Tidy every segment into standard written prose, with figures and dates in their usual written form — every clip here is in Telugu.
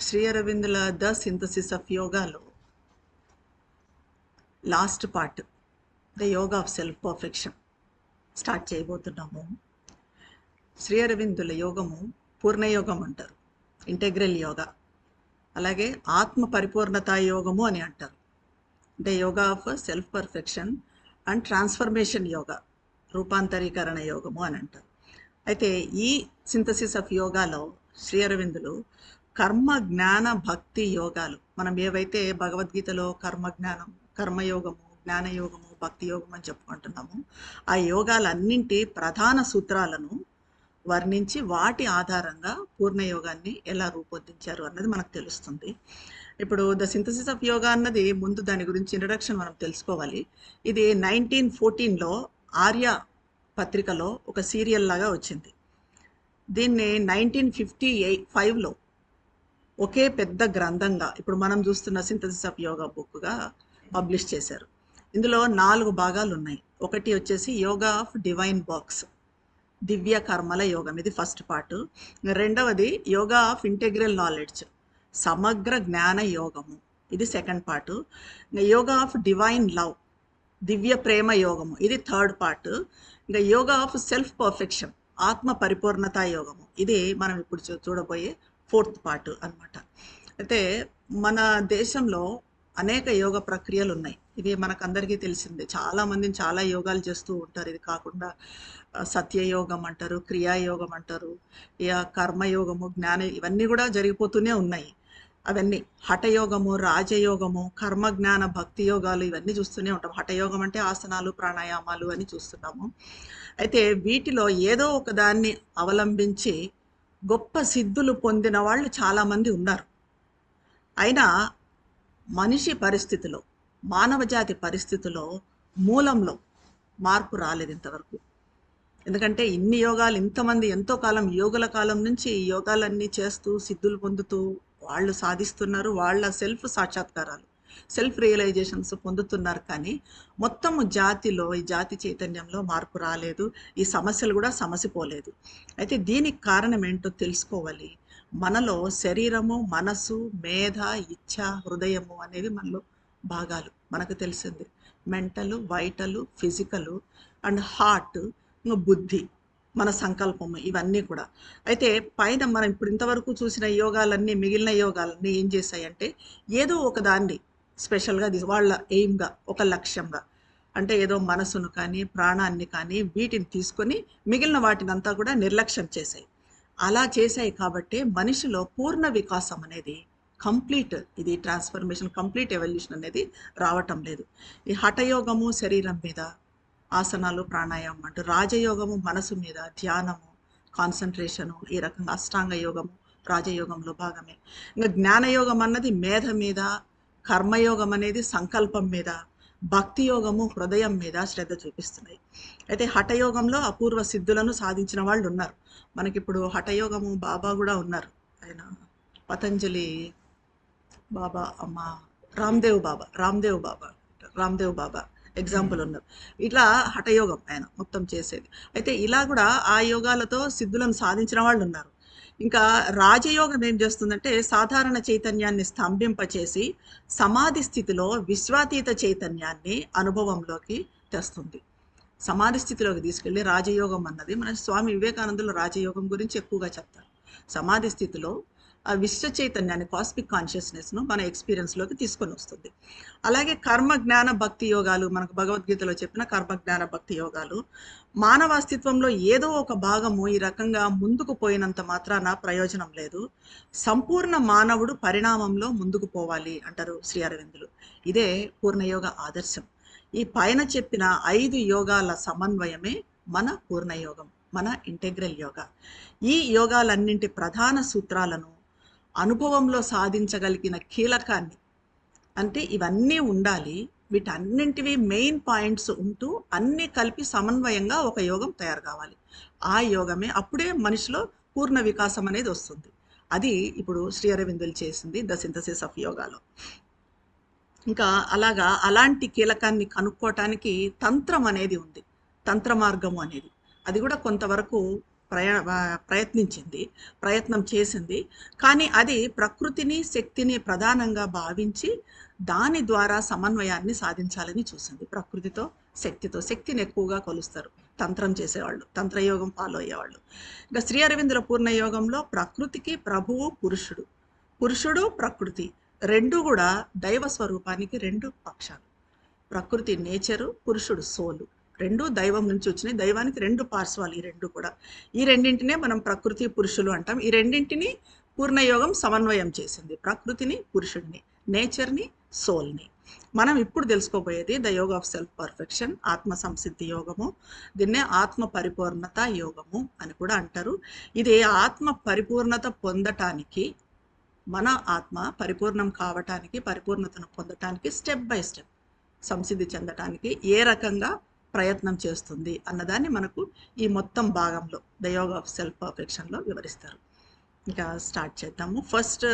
శ్రీ అరవిందుల ద సింథసిస్ ఆఫ్ యోగాలో last part the yoga of self perfection start చేయబోతున్నాము. శ్రీ అరవిందుల యోగము పూర్ణయోగం అంటారు, ఇంటెగ్రల్ యోగా. అలాగే ఆత్మ పరిపూర్ణతా యోగము అని అంటారు, అంటే yoga of self perfection and transformation yoga, రూపాంతరీకరణ యోగము అని అంటారు. అయితే ఈ సింథసిస్ ఆఫ్ యోగాలో శ్రీ అరవిందులు కర్మ జ్ఞాన భక్తి యోగాలు, మనం ఏవైతే భగవద్గీతలో కర్మజ్ఞానం, కర్మయోగము, జ్ఞానయోగము, భక్తి యోగం అని చెప్పుకుంటున్నాము, ఆ యోగాలన్నింటి ప్రధాన సూత్రాలను వర్ణించి వాటి ఆధారంగా పూర్ణయోగాన్ని ఎలా రూపొందించారు అన్నది మనకు తెలుస్తుంది. ఇప్పుడు ద సింథసిస్ ఆఫ్ యోగా అన్నది, ముందు దాని గురించి ఇంట్రడక్షన్ మనం తెలుసుకోవాలి. ఇది 1914లో ఆర్య పత్రికలో ఒక సీరియల్ లాగా వచ్చింది. దీన్ని 1955లో ఒకే పెద్ద గ్రంథంగా, ఇప్పుడు మనం చూస్తున్న సింథసిస్ ఆఫ్ యోగా బుక్గా పబ్లిష్ చేశారు. ఇందులో 4 భాగాలు ఉన్నాయి. ఒకటి వచ్చేసి యోగా ఆఫ్ డివైన్ బాక్స్, దివ్య కర్మల యోగం, ఇది ఫస్ట్ పార్ట్. రెండవది యోగా ఆఫ్ ఇంటెగ్రల్ నాలెడ్జ్, సమగ్ర జ్ఞాన యోగము, ఇది second part. Yoga of divine love, దివ్య ప్రేమ యోగము, ఇది థర్డ్ పార్ట్. ఇంకా యోగా ఆఫ్ సెల్ఫ్ పర్ఫెక్షన్, ఆత్మ పరిపూర్ణతా యోగము, ఇది మనం ఇప్పుడు చూడబోయే ఫోర్త్ పార్ట్ అన్నమాట. అయితే మన దేశంలో అనేక యోగ ప్రక్రియలు ఉన్నాయి. ఇవి మనకందరికీ తెలిసిందే. చాలామందిని చాలా యోగాలు చేస్తూ ఉంటారు. ఇది కాకుండా సత్యయోగం అంటారు, క్రియాయోగం అంటారు, ఇక కర్మయోగము, జ్ఞాన, ఇవన్నీ కూడా జరిగిపోతూనే ఉన్నాయి. అవన్నీ హఠయోగము, రాజయోగము, కర్మ జ్ఞాన భక్తి యోగాలు, ఇవన్నీ చూస్తూనే ఉంటాం. హఠయోగం అంటే ఆసనాలు, ప్రాణాయామాలు అని చూస్తున్నాము. అయితే వీటిలో ఏదో ఒక దాన్ని అవలంబించి గొప్ప సిద్ధులు పొందిన వాళ్ళు చాలామంది ఉన్నారు. అయినా మనిషి పరిస్థితిలో, మానవజాతి పరిస్థితిలో మూలంలో మార్పు రాలేదు ఇంతవరకు. ఎందుకంటే ఇన్ని యోగాలు, ఇంతమంది ఎంతో కాలం, యోగుల కాలం నుంచి ఈ యోగాలన్నీ చేస్తూ సిద్ధులు పొందుతూ వాళ్ళు సాధిస్తున్నారు. వాళ్ళ సెల్ఫ్ సాక్షాత్కారాలు, సెల్ఫ్ రియలైజేషన్స్ పొందుతున్నారు. కానీ మొత్తము జాతిలో, ఈ జాతి చైతన్యంలో మార్పు రాలేదు. ఈ సమస్యలు కూడా సమసిపోలేదు. అయితే దీనికి కారణం ఏంటో తెలుసుకోవాలి. మనలో శరీరము, మనసు, మేధ, ఇచ్ఛ, హృదయము అనేవి మనలో భాగాలు, మనకు తెలిసింది. మెంటలు, వైటలు, ఫిజికలు అండ్ హార్ట్, బుద్ధి, మన సంకల్పము, ఇవన్నీ కూడా. అయితే పైన మనం ఇప్పుడు ఇంతవరకు చూసిన యోగాలన్నీ, మిగిలిన యోగాలన్నీ ఏం చేశాయంటే ఏదో ఒక దాన్ని స్పెషల్గా వాళ్ళ ఎయిమ్గా, ఒక లక్ష్యంగా, అంటే ఏదో మనసును కానీ ప్రాణాన్ని కానీ వీటిని తీసుకొని మిగిలిన వాటిని అంతా కూడా నిర్లక్ష్యం చేశాయి. అలా చేశాయి కాబట్టి మనిషిలో పూర్ణ వికాసం అనేది, కంప్లీట్, ఇది ట్రాన్స్ఫర్మేషన్, కంప్లీట్ ఎవల్యూషన్ అనేది రావటం లేదు. ఈ హఠయోగము శరీరం మీద, ఆసనాలు, ప్రాణాయామం అంటూ, రాజయోగము మనసు మీద, ధ్యానము, కాన్సన్ట్రేషను, ఈ రకంగా అష్టాంగ యోగము రాజయోగంలో భాగమే. ఇంకా జ్ఞానయోగం అన్నది మేధ మీద, కర్మయోగం అనేది సంకల్పం మీద, భక్తి యోగము హృదయం మీద శ్రద్ధ చూపిస్తున్నాయి. అయితే హఠయోగంలో అపూర్వ సిద్ధులను సాధించిన వాళ్ళు ఉన్నారు. మనకిప్పుడు హఠయోగము బాబా కూడా ఉన్నారు. ఆయన పతంజలి బాబా, అమ్మ రామ్దేవ్ బాబా ఎగ్జాంపుల్ ఉన్నారు. ఇట్లా హఠయోగం ఆయన మొత్తం చేసేది. అయితే ఇలా కూడా ఆ యోగాలతో సిద్ధులను సాధించిన వాళ్ళు ఉన్నారు. ఇంకా రాజయోగం ఏం చేస్తుందంటే సాధారణ చైతన్యాన్ని స్తంభింపచేసి సమాధి స్థితిలో విశ్వాతీత చైతన్యాన్ని అనుభవంలోకి తెస్తుంది. సమాధి స్థితిలోకి తీసుకెళ్ళి రాజయోగం అన్నది, మన స్వామి వివేకానందులు రాజయోగం గురించి ఎక్కువగా చెప్తారు. సమాధి స్థితిలో ఆ విశ్వ చైతన్యాన్ని, కాస్మిక్ కాన్షియస్నెస్ను మన ఎక్స్పీరియన్స్లోకి తీసుకొని వస్తుంది. అలాగే కర్మ జ్ఞాన భక్తి యోగాలు, మనకు భగవద్గీతలో చెప్పిన కర్మ జ్ఞాన భక్తి యోగాలు, మానవ అస్తిత్వంలో ఏదో ఒక భాగము ఈ రకంగా ముందుకు పోయినంత మాత్రాన ప్రయోజనం లేదు. సంపూర్ణ మానవుడు పరిణామంలో ముందుకు పోవాలి అంటారు శ్రీ అరవిందులు. ఇదే పూర్ణయోగ ఆదర్శం. ఈ పైన చెప్పిన 5 యోగాల సమన్వయమే మన పూర్ణయోగం, మన ఇంటెగ్రల్ యోగా. ఈ యోగాలన్నింటి ప్రధాన సూత్రాలను, అనుభవంలో సాధించగలిగిన కీలకాన్ని, అంటే ఇవన్నీ ఉండాలి, వీటన్నింటివి మెయిన్ పాయింట్స్ ఉంటూ అన్నీ కలిపి సమన్వయంగా ఒక యోగం తయారు కావాలి. ఆ యోగమే, అప్పుడే మనిషిలో పూర్ణ వికాసం అనేది వస్తుంది. అది ఇప్పుడు శ్రీ అరవిందులు చేసింది ద సింథసిస్ ఆఫ్ యోగాలో. ఇంకా అలాగా అలాంటి కీలకాన్ని కనుక్కోవటానికి తంత్రం అనేది ఉంది, తంత్ర మార్గము అనేది. అది కూడా కొంతవరకు ప్రయత్నించింది, ప్రయత్నం చేసింది. కానీ అది ప్రకృతిని, శక్తిని ప్రధానంగా భావించి దాని ద్వారా సమన్వయాన్ని సాధించాలని చూసింది. ప్రకృతితో, శక్తితో. శక్తిని ఎక్కువగా కొలుస్తారు తంత్రం చేసేవాళ్ళు, తంత్రయోగం ఫాలో అయ్యేవాళ్ళు. ఇంకా శ్రీ అరవిందుల పూర్ణయోగంలో ప్రకృతికి ప్రభువు పురుషుడు, పురుషుడు ప్రకృతి రెండు కూడా దైవ స్వరూపానికి రెండు పక్షాలు. ప్రకృతి నేచరు, పురుషుడు సోలు, రెండు దైవం నుంచి వచ్చినాయి. దైవానికి రెండు పార్శ్వాలు ఈ రెండు కూడా. ఈ రెండింటినే మనం ప్రకృతి పురుషులు అంటాం. ఈ రెండింటిని పూర్ణయోగం సమన్వయం చేసింది, ప్రకృతిని పురుషుడిని, నేచర్ని సోల్ని. మనం ఇప్పుడు తెలుసుకోబోయేది the yoga of self perfection, ఆత్మ సంసిద్ధి యోగము. దీన్నే ఆత్మ పరిపూర్ణత యోగము అని కూడా అంటారు. ఇది ఆత్మ పరిపూర్ణత పొందటానికి, మన ఆత్మ పరిపూర్ణం కావటానికి, పరిపూర్ణతను పొందటానికి స్టెప్ బై స్టెప్ సంసిద్ధి చెందటానికి ఏ రకంగా ప్రయత్నం చేస్తుంది అన్నదాన్ని మనకు ఈ మొత్తం భాగంలో ద యోగ ఆఫ్ సెల్ఫ్ పర్ఫెక్షన్లో వివరిస్తారు. ఇంకా స్టార్ట్ చేద్దాము. ఫస్ట్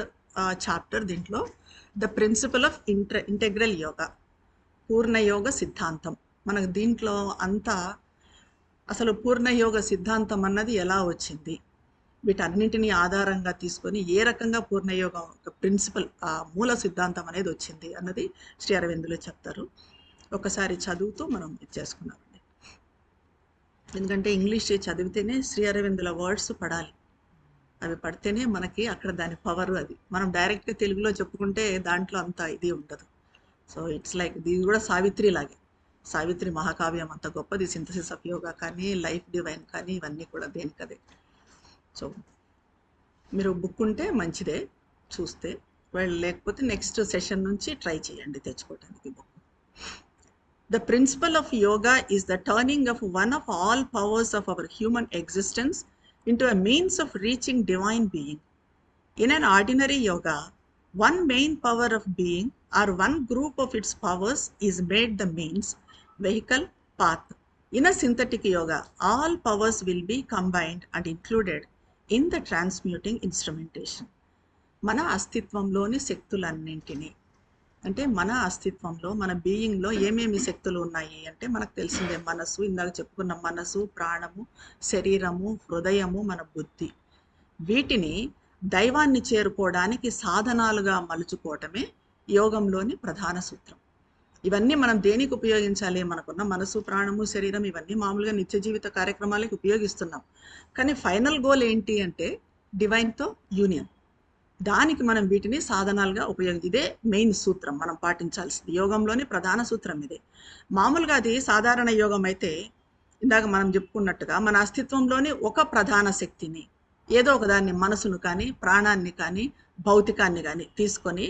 చాప్టర్ దీంట్లో the principle of integral yoga, పూర్ణయోగ సిద్ధాంతం. మనకు దీంట్లో అంతా అసలు పూర్ణయోగ సిద్ధాంతం అన్నది ఎలా వచ్చింది, వీటన్నింటినీ ఆధారంగా తీసుకొని ఏ రకంగా పూర్ణయోగం ప్రిన్సిపల్, ఆ మూల సిద్ధాంతం అనేది వచ్చింది అన్నది శ్రీ అరవిందులు చెప్తారు. ఒకసారి చదువుతూ మనం ఇది చేసుకున్నామండి. ఎందుకంటే ఇంగ్లీష్ చదివితేనే శ్రీ అరవిందుల వర్డ్స్ పడాలి, అవి పడితేనే మనకి అక్కడ దాని పవర్. అది మనం డైరెక్ట్గా తెలుగులో చెప్పుకుంటే దాంట్లో అంత ఇది ఉండదు. సో ఇట్స్ లైక్ ఇది కూడా సావిత్రి లాగే. సావిత్రి మహాకావ్యం అంత గొప్పది, సింథసిస్ ఆఫ్ యోగా కానీ, లైఫ్ డివైన్ కానీ, ఇవన్నీ కూడా దేనికదే. సో మీరు బుక్ ఉంటే మంచిదే చూస్తే, లేకపోతే నెక్స్ట్ సెషన్ నుంచి ట్రై చేయండి తెచ్చుకోవడానికి book. The principle of yoga is the turning of one of all powers of our human existence into a means of reaching divine being. In an ordinary yoga, one main power of being or one group of its powers is made the means, vehicle, path. In a synthetic yoga, all powers will be combined and included in the transmuting instrumentation. మన అస్తిత్వంలోని శక్తులన్నింటినీ, అంటే మన అస్తిత్వంలో, మన బీయింగ్లో ఏమేమి శక్తులు ఉన్నాయి అంటే మనకు తెలిసిందే. మనసు, ఇందాక చెప్పుకున్న మనసు, ప్రాణము, శరీరము, హృదయము, మన బుద్ధి. వీటిని దైవాన్ని చేరుకోవడానికి సాధనాలుగా మలుచుకోవటమే యోగంలోని ప్రధాన సూత్రం. ఇవన్నీ మనం దేనికి ఉపయోగించాలి? మనకున్న మనసు, ప్రాణము, శరీరం ఇవన్నీ మామూలుగా నిత్య జీవిత కార్యక్రమాలకు ఉపయోగిస్తున్నాం. కానీ ఫైనల్ గోల్ ఏంటి అంటే డివైన్తో యూనియన్. దానికి మనం వీటిని సాధనాలుగా ఇదే మెయిన్ సూత్రం మనం పాటించాల్సింది. యోగంలోని ప్రధాన సూత్రం ఇదే. మామూలుగా అది సాధారణ యోగం అయితే ఇందాక మనం చెప్పుకున్నట్టుగా మన అస్తిత్వంలోని ఒక ప్రధాన శక్తిని, ఏదో ఒక దాన్ని, మనసును కానీ, ప్రాణాన్ని కానీ, భౌతికాన్ని కానీ తీసుకొని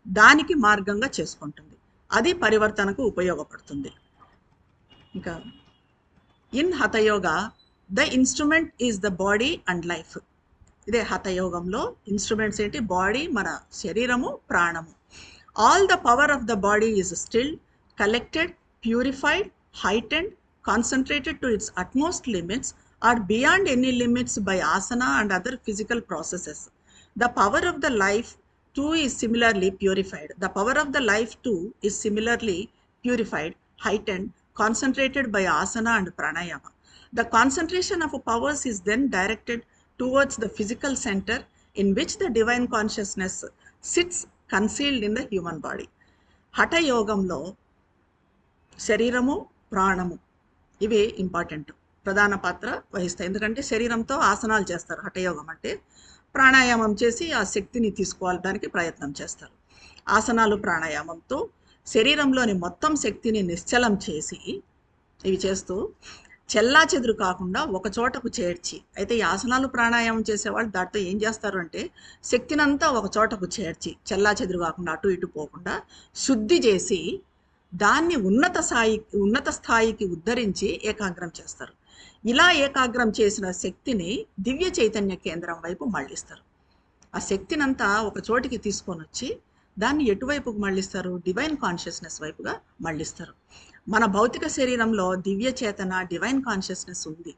దానికి మార్గంగా చేసుకుంటుంది. అది పరివర్తనకు ఉపయోగపడుతుంది. ఇంకా in hatha yoga the instrument is the body and life. ఇదే హఠయోగంలో ఇన్స్ట్రుమెంట్స్ ఏంటి? బాడీ, మన శరీరము, ప్రాణము. All the power of the body is still, collected, purified, heightened, concentrated to its utmost limits or beyond any limits by asana and other physical processes. The power of the life too is similarly purified. The power of the life too is similarly purified, heightened, concentrated by asana and pranayama. The concentration of powers is then directed towards the physical center in which the divine consciousness sits concealed in the human body. Hatha యోగంలో శరీరము, ప్రాణము ఇవి ఇంపార్టెంట్, ప్రధాన పాత్ర వహిస్తాయి. ఎందుకంటే శరీరంతో ఆసనాలు చేస్తారు హఠయోగం అంటే. ప్రాణాయామం చేసి ఆ శక్తిని తీసుకోవడానికి ప్రయత్నం చేస్తారు. ఆసనాలు, ప్రాణాయామంతో శరీరంలోని మొత్తం శక్తిని నిశ్చలం చేసి ఇవి చేస్తూ చెల్లా చెదురు కాకుండా ఒక చోటకు చేర్చి, అయితే ఈ ఆసనాలు, ప్రాణాయామం చేసేవాళ్ళు దాంతో ఏం చేస్తారు అంటే శక్తినంతా ఒక చోటకు చేర్చి చెల్లా చెదురు కాకుండా అటు ఇటు పోకుండా శుద్ధి చేసి దాన్ని ఉన్నత స్థాయికి ఉద్ధరించి ఏకాగ్రం చేస్తారు. ఇలా ఏకాగ్రం చేసిన శక్తిని దివ్య చైతన్య కేంద్రం వైపు మళ్ళిస్తారు. ఆ శక్తినంతా ఒక చోటికి తీసుకొని వచ్చి దాన్ని ఎటువైపుకు మళ్ళిస్తారు? డివైన్ కాన్షియస్నెస్ వైపుగా మళ్ళిస్తారు. మన భౌతిక శరీరంలో దివ్య చేతన, డివైన్ కాన్షియస్నెస్ ఉంది.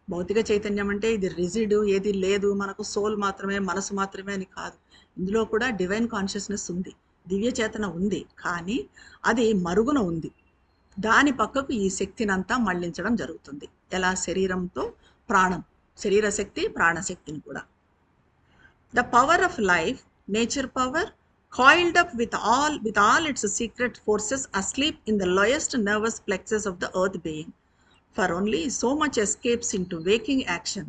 భౌతిక చైతన్యం అంటే ఇది రిజిడ్, ఏది లేదు, మనకు సోల్ మాత్రమే, మనసు మాత్రమే అని కాదు. ఇందులో కూడా డివైన్ కాన్షియస్నెస్ ఉంది, దివ్య చేతన ఉంది. కానీ అది మరుగున ఉంది. దాని పక్కకు ఈ శక్తినంతా మళ్ళించడం జరుగుతుంది. ఎలా? శరీరంతో ప్రాణం, శరీర శక్తి, ప్రాణశక్తిని కూడా. The power of life, nature power, coiled up with all its secret forces asleep in the lowest nervous plexus of the earth being, for only so much escapes into waking action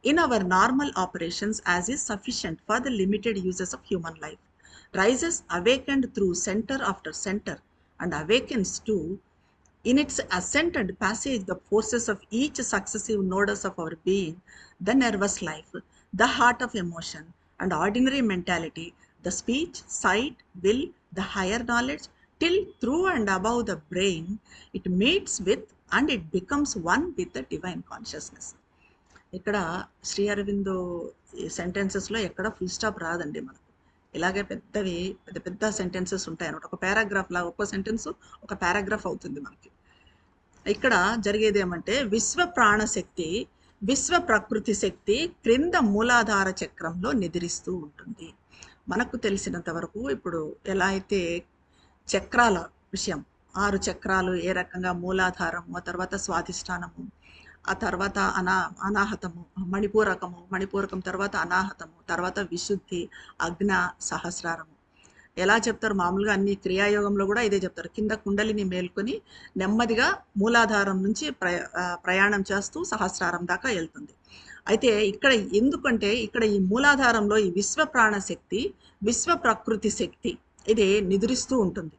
in our normal operations as is sufficient for the limited uses of human life, rises awakened through center after center, and awakens too in its ascent and passage the forces of each successive nodus of our being, the nervous life, the heart of emotion and ordinary mentality, the speech, sight, will, the higher knowledge, till through and above the brain it meets with and it becomes one with the divine consciousness. ఇక్కడ శ్రీ అరవిందో ఈ సెంటెన్సెస్లో ఎక్కడ ఫుల్ స్టాప్ రాదండి మనకు. ఇలాగే పెద్ద పెద్ద సెంటెన్సెస్ ఉంటాయి అన్నమాట. ఒక పారాగ్రాఫ్ లాగా ఒక్కో సెంటెన్స్ ఒక పారాగ్రాఫ్ అవుతుంది మనకి. ఇక్కడ జరిగేది ఏమంటే విశ్వ ప్రాణశక్తి, విశ్వ ప్రకృతి శక్తి క్రింద మూలాధార చక్రంలో నిద్రిస్తూ ఉంటుంది. మనకు తెలిసినంత వరకు ఇప్పుడు ఎలా అయితే చక్రాల విషయం, 6 చక్రాలు ఏ రకంగా మూలాధారము, ఆ తర్వాత స్వాధిష్టానము, ఆ తర్వాత అనాహతము, మణిపూరకం తర్వాత అనాహతము, తర్వాత విశుద్ధి, అగ్న, సహస్రారము. ఎలా చెప్తారు మామూలుగా అన్ని క్రియాయోగంలో కూడా ఇదే చెప్తారు. కింద కుండలిని మేల్కొని నెమ్మదిగా మూలాధారం నుంచి ప్రయాణం చేస్తూ సహస్రారం దాకా వెళ్తుంది. అయితే ఇక్కడ ఎందుకంటే ఇక్కడ ఈ మూలాధారంలో ఈ విశ్వ ప్రాణశక్తి, విశ్వ ప్రకృతి శక్తి ఇది నిద్రిస్తూ ఉంటుంది.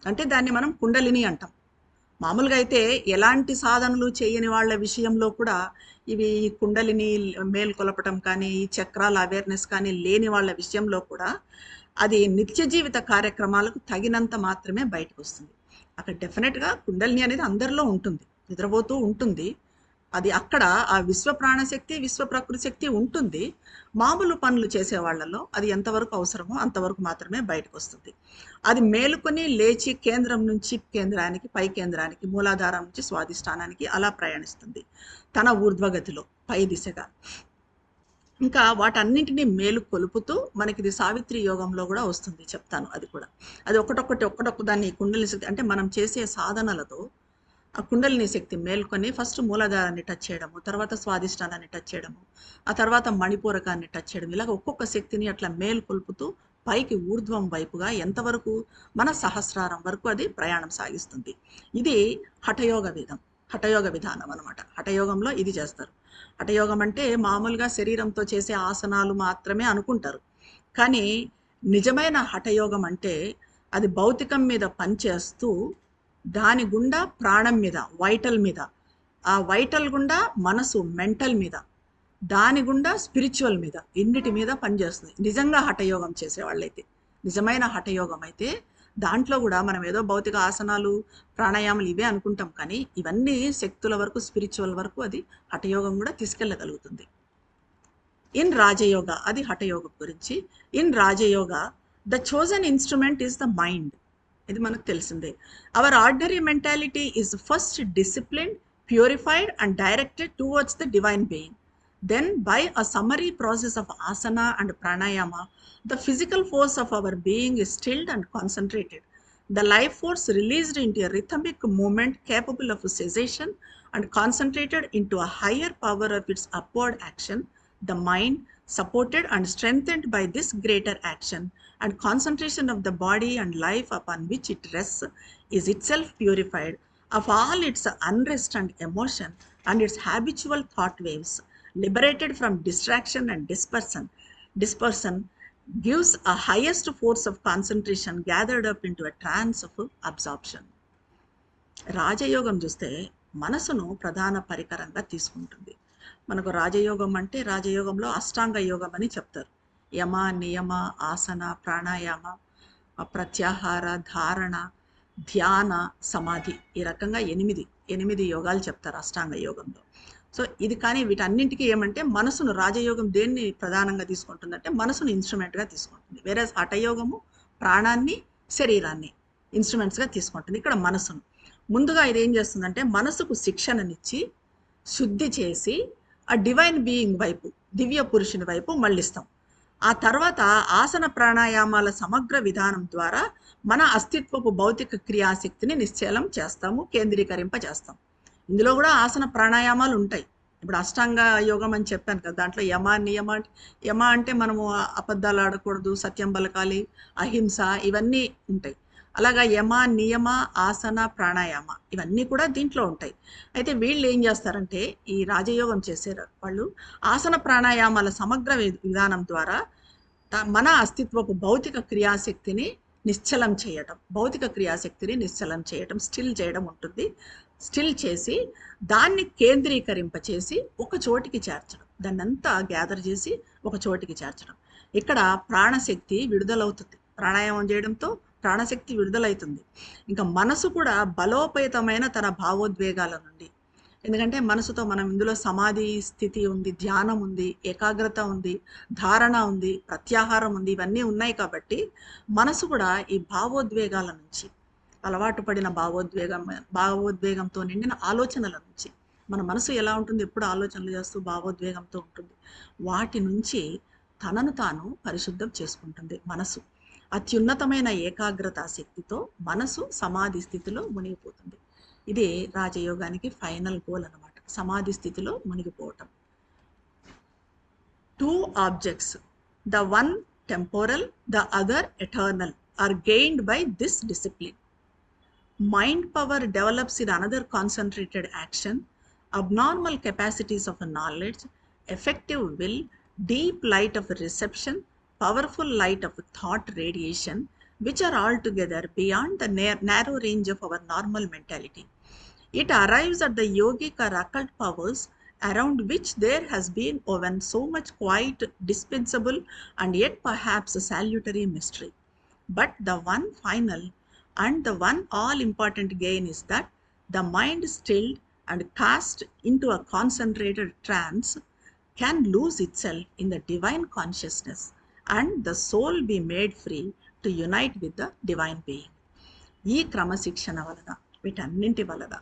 అంటే దాన్ని మనం కుండలిని అంటాం. మామూలుగా అయితే ఎలాంటి సాధనలు చేయని వాళ్ళ విషయంలో కూడా ఇవి కుండలిని మేల్కొలపటం కానీ, ఈ చక్రాల అవేర్నెస్ కానీ లేని వాళ్ళ విషయంలో కూడా అది నిత్య జీవిత కార్యక్రమాలకు తగినంత మాత్రమే బయటకు వస్తుంది. అక్కడ డెఫినెట్గా కుండలిని అనేది అందరిలో ఉంటుంది, నిద్రపోతూ ఉంటుంది. అది అక్కడ ఆ విశ్వ ప్రాణశక్తి, విశ్వ ప్రకృతి శక్తి ఉంటుంది. మామూలు పనులు చేసే వాళ్ళలో అది ఎంతవరకు అవసరమో అంతవరకు మాత్రమే బయటకు వస్తుంది. అది మేలుకొని లేచి కేంద్రం నుంచి కేంద్రానికి, పై కేంద్రానికి, మూలాధారం నుంచి స్వాధిష్టానానికి అలా ప్రయాణిస్తుంది తన ఊర్ధ్వగతిలో పై దిశగా. ఇంకా వాటన్నింటినీ మేలు కొలుపుతూ మనకి ఇది సావిత్రి యోగంలో కూడా వస్తుంది, చెప్తాను అది కూడా. అది ఒక్కొక్క దాన్ని కుండలిని శక్తి అంటే మనం చేసే సాధనలతో ఆ కుండలిని శక్తి మేల్కొని ఫస్ట్ మూలాధారాన్ని టచ్ చేయడము, తర్వాత స్వాధిష్టానాన్ని టచ్ చేయడము, ఆ తర్వాత మణిపూరకాన్ని టచ్ చేయడం, ఇలాగ ఒక్కొక్క శక్తిని అట్లా మేలు కొలుపుతూ పైకి ఊర్ధ్వం వైపుగా ఎంతవరకు మన సహస్రారం వరకు అది ప్రయాణం సాగిస్తుంది. ఇది హఠయోగ విధానం అనమాట. హఠయోగంలో ఇది చేస్తారు. హఠయోగం అంటే మామూలుగా శరీరంతో చేసే ఆసనాలు మాత్రమే అనుకుంటారు. కానీ నిజమైన హఠయోగం అంటే అది భౌతికం మీద పనిచేస్తూ దాని గుండా ప్రాణం మీద, వైటల్ మీద, ఆ వైటల్ గుండా మనసు, మెంటల్ మీద, దాని గుండా స్పిరిచువల్ మీద, ఇన్నిటి మీద పనిచేస్తుంది నిజంగా హఠయోగం చేసేవాళ్ళైతే. నిజమైన హఠయోగం అయితే దాంట్లో కూడా మనం ఏదో భౌతిక ఆసనాలు, ప్రాణాయామాలు ఇవే అనుకుంటాం, కానీ ఇవన్నీ శక్తుల వరకు, స్పిరిచువల్ వరకు అది హఠయోగం కూడా తీసుకెళ్ళగలుగుతుంది. ఇన్ రాజయోగ, అది హఠయోగం గురించి. In Rajayoga the chosen instrument is the mind. ఇది మనకు తెలిసిందే. Our ordinary mentality is first disciplined, purified and directed towards the divine being. Then by a summary process of asana and pranayama, the physical force of our being is stilled and concentrated. The life force released into a rhythmic movement capable of cessation and concentrated into a higher power of its upward action. The mind, supported and strengthened by this greater action and concentration of the body and life upon which it rests, is itself purified of all its unrest and emotion and its habitual thought waves. Liberated from distraction and dispersion, gives a highest force of concentration gathered up into a trance of absorption. రాజయోగం చూస్తే మనసును ప్రధాన పరికరంగా తీసుకుంటుంది. మనకు రాజయోగం అంటే రాజయోగంలో అష్టాంగ యోగం అని చెప్తారు. యమ, నియమ, ఆసన, ప్రాణాయామ, ప్రత్యాహార, ధారణ, ధ్యాన, సమాధి, ఈ రకంగా 8 యోగాలు చెప్తారు అష్టాంగ యోగంలో. సో ఇది కానీ వీటన్నింటికి ఏమంటే మనసును, రాజయోగం దేన్ని ప్రధానంగా తీసుకుంటుందంటే మనసును ఇన్స్ట్రుమెంట్గా తీసుకుంటుంది. వేరే హఠయోగము ప్రాణాన్ని, శరీరాన్ని ఇన్స్ట్రుమెంట్స్గా తీసుకుంటుంది. ఇక్కడ మనసును ముందుగా ఇది ఏం చేస్తుందంటే మనసుకు శిక్షణనిచ్చి శుద్ధి చేసి ఆ డివైన్ బీయింగ్ వైపు, దివ్య పురుషుని వైపు మళ్ళిస్తాం. ఆ తర్వాత ఆసన ప్రాణాయామాల సమగ్ర విధానం ద్వారా మన అస్తిత్వపు భౌతిక క్రియాశక్తిని నిశ్చలం చేస్తాము, కేంద్రీకరింప చేస్తాం. ఇందులో కూడా ఆసన ప్రాణాయామాలు ఉంటాయి. ఇప్పుడు అష్టాంగ యోగం అని చెప్పాను కదా, దాంట్లో యమ నియమ యమ అంటే మనము అబద్ధాలు ఆడకూడదు, సత్యం పలకాలి, అహింస, ఇవన్నీ ఉంటాయి. అలాగా యమ నియమ ఆసన ప్రాణాయామ ఇవన్నీ కూడా దీంట్లో ఉంటాయి. అయితే వీళ్ళు ఏం చేస్తారంటే ఈ రాజయోగం చేసేవారు వాళ్ళు ఆసన ప్రాణాయామాల సమగ్ర విధానం ద్వారా మన అస్తిత్వపు భౌతిక క్రియాశక్తిని నిశ్చలం చేయటం, భౌతిక క్రియాశక్తిని నిశ్చలం చేయటం, స్టిల్ చేయడం ఉంటుంది. స్టిల్ చేసి దాన్ని కేంద్రీకరింపచేసి ఒక చోటికి చేర్చడం, దాన్ని అంతా గ్యాదర్ చేసి ఒక చోటికి చేర్చడం. ఇక్కడ ప్రాణశక్తి విడుదలవుతుంది. ప్రాణాయామం చేయడంతో ప్రాణశక్తి విడుదలవుతుంది. ఇంకా మనసు కూడా బలోపేతమైన తన భావోద్వేగాల నుండి, ఎందుకంటే మనసుతో మనం ఇందులో సమాధి స్థితి ఉంది, ధ్యానం ఉంది, ఏకాగ్రత ఉంది, ధారణ ఉంది, ప్రత్యాహారం ఉంది, ఇవన్నీ ఉన్నాయి. కాబట్టి మనసు కూడా ఈ భావోద్వేగాల నుంచి, అలవాటు పడిన భావోద్వేగంతో నిండిన ఆలోచనల నుంచి, మన మనసు ఎలా ఉంటుంది, ఎప్పుడు ఆలోచనలు చేస్తూ భావోద్వేగంతో ఉంటుంది, వాటి నుంచి తనను తాను పరిశుద్ధం చేసుకుంటుంది. మనసు అత్యున్నతమైన ఏకాగ్రతా శక్తితో మనసు సమాధి స్థితిలో మునిగిపోతుంది. ఇదే రాజయోగానికి ఫైనల్ గోల్ అన్నమాట, సమాధి స్థితిలో మునిగిపోవటం. 2 objects, the one temporal, the other eternal, are gained by this discipline. Mind power develops in another concentrated action, abnormal capacities of knowledge, effective will, deep light of reception, powerful light of thought radiation, which are altogether beyond the narrow range of our normal mentality. It arrives at the yogic or occult powers around which there has been woven so much quite dispensable and yet perhaps a salutary mystery. But the one final and the one all-important gain is that the mind stilled and cast into a concentrated trance can lose itself in the divine consciousness and the soul be made free to unite with the divine being. ఈ క్రమశిక్షణ వలన, వీటన్నింటి వలన,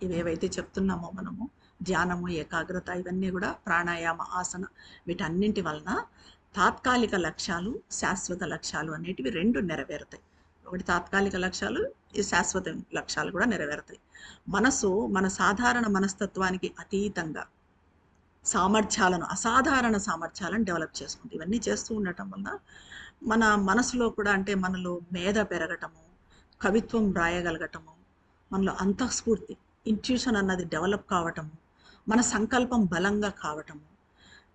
ఇవేవైతే చెప్తున్నామో మనము ధ్యానము, ఏకాగ్రత, ఇవన్నీ కూడా ప్రాణాయామ, ఆసన, వీటన్నింటి వలన తాత్కాలిక లక్ష్యాలు, శాశ్వత లక్ష్యాలు అనేటివి 2 నెరవేరుతాయి. ఒకటి తాత్కాలిక లక్ష్యాలు, ఈ శాశ్వత లక్ష్యాలు కూడా నెరవేరుతాయి. మనసు మన సాధారణ మనస్తత్వానికి అతీతంగా సామర్థ్యాలను, అసాధారణ సామర్థ్యాలను డెవలప్ చేసుకుంటుంది. ఇవన్నీ చేస్తూ ఉండటం వల్ల మన మనసులో కూడా, అంటే మనలో మేధ పెరగటము, కవిత్వం రాయగలగటము, మనలో అంతఃస్ఫూర్తి, ఇంట్యూషన్ అన్నది డెవలప్ కావటము, మన సంకల్పం బలంగా కావటము.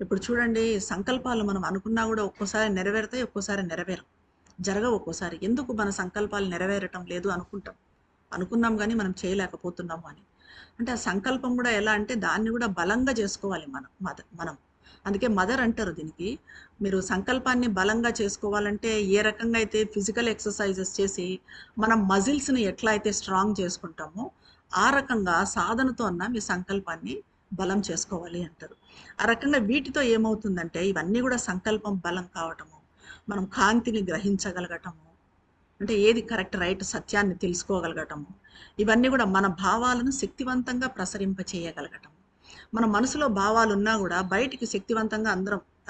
ఇప్పుడు చూడండి, సంకల్పాలు మనం అనుకున్నా కూడా ఒక్కోసారి నెరవేరుతాయి, ఒక్కోసారి నెరవేరవు, జరగవు. ఒక్కోసారి ఎందుకు మన సంకల్పాలు నెరవేరటం లేదు అనుకున్నాం కానీ మనం చేయలేకపోతున్నాము అని. అంటే ఆ సంకల్పం కూడా ఎలా అంటే దాన్ని కూడా బలంగా చేసుకోవాలి మనం. అందుకే మదర్ అంటారు దీనికి, మీరు సంకల్పాన్ని బలంగా చేసుకోవాలంటే ఏ రకంగా అయితే ఫిజికల్ ఎక్సర్సైజెస్ చేసి మనం మజిల్స్ని ఎట్లా అయితే స్ట్రాంగ్ చేసుకుంటామో ఆ రకంగా సాధనతో అన్న మీ సంకల్పాన్ని బలం చేసుకోవాలి అంటారు. ఆ రకంగా వీటితో ఏమవుతుందంటే ఇవన్నీ కూడా సంకల్పం బలం కావటము, మనం కాంతిని గ్రహించగలగటము, అంటే ఏది కరెక్ట్ రైట్ సత్యాన్ని తెలుసుకోగలగటము, ఇవన్నీ కూడా మన భావాలను శక్తివంతంగా ప్రసరింపచేయగలగటము. మన మనసులో భావాలు ఉన్నా కూడా బయటికి శక్తివంతంగా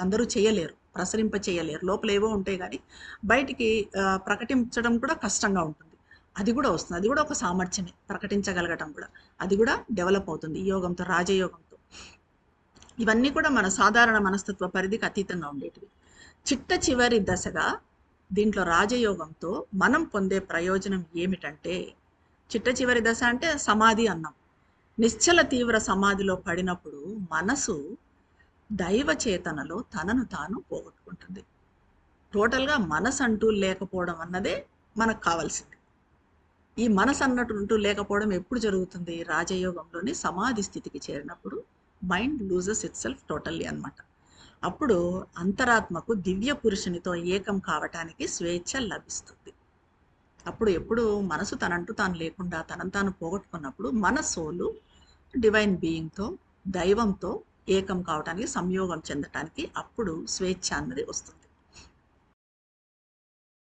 అందరూ చేయలేరు, ప్రసరింప చేయలేరు. లోపల ఏవో ఉంటాయి కానీ బయటికి ప్రకటించడం కూడా కష్టంగా ఉంటుంది. అది కూడా వస్తుంది, అది కూడా ఒక సామర్థ్యమే, ప్రకటించగలగటం కూడా, అది కూడా డెవలప్ అవుతుంది ఈ యోగంతో, రాజయోగంతో. ఇవన్నీ కూడా మన సాధారణ మనస్తత్వ పరిధికి అతీతంగా ఉండేటివి. చిట్ట చివరి దశగా దీంట్లో రాజయోగంతో మనం పొందే ప్రయోజనం ఏమిటంటే, చిట్ట చివరి దశ అంటే సమాధి అన్నాం. నిశ్చల తీవ్ర సమాధిలో పడినప్పుడు మనసు దైవ చేతనలో తనను తాను పోగొట్టుకుంటుంది. టోటల్గా మనసు అంటూ లేకపోవడం అన్నదే మనకు కావాల్సింది. ఈ మనసు అన్నట్టు లేకపోవడం ఎప్పుడు జరుగుతుంది? రాజయోగంలోని సమాధి స్థితికి చేరినప్పుడు mind loses it self totally అన్నమాట. అప్పుడు అంతరాత్మకు దివ్య పురుషునితో ఏకం కావటానికి స్వేచ్ఛ లభిస్తుంది. అప్పుడు ఎప్పుడు మనసు తనంటూ తాను లేకుండా తనను తాను పోగొట్టుకున్నప్పుడు మన సోలు డివైన్ బీయింగ్తో, దైవంతో ఏకం కావటానికి, సంయోగం చెందటానికి అప్పుడు స్వేచ్ఛ అన్నది వస్తుంది.